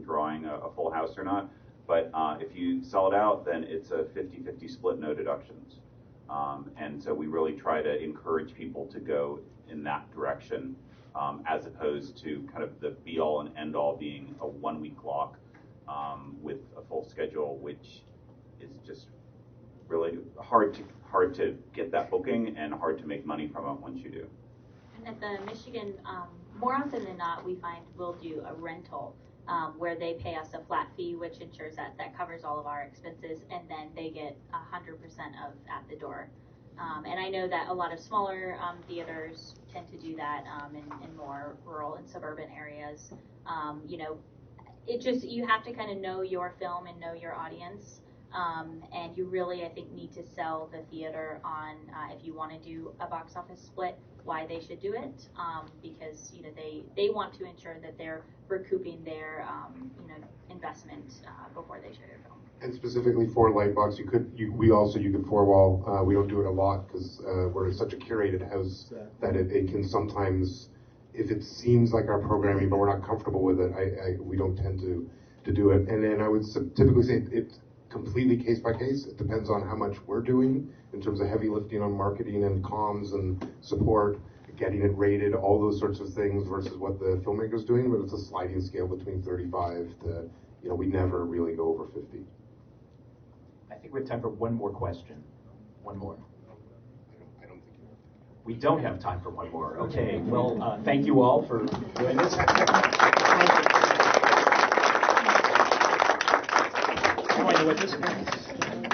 drawing a full house or not. But if you sell it out, then it's a 50-50 split, no deductions. And so we really try to encourage people to go in that direction, as opposed to kind of the be-all and end-all being a one-week block with a full schedule, which is just really hard to get that booking and hard to make money from it once you do. And at the Michigan, more often than not, we find we'll do a rental where they pay us a flat fee, which ensures that covers all of our expenses, and then they get 100% of at the door. And I know that a lot of smaller theaters tend to do that in more rural and suburban areas. You have to kind of know your film and know your audience. And you really, I think, need to sell the theater on if you want to do a box office split, why they should do it, because they want to ensure that they're recouping their investment before they show your film. And specifically for Lightbox, you could four-wall. We don't do it a lot because we're such a curated house that it can sometimes, if it seems like our programming, but we're not comfortable with it, we don't tend to do it. And then I would typically say it's completely case by case. It depends on how much we're doing in terms of heavy lifting on marketing and comms and support, getting it rated, all those sorts of things versus what the filmmaker's doing. But it's a sliding scale between 35 to, we never really go over 50. I think we have time for one more question. One more. I don't think you have. We don't have time for one more. Okay. Well, thank you all for doing this. Oh, I know what this means.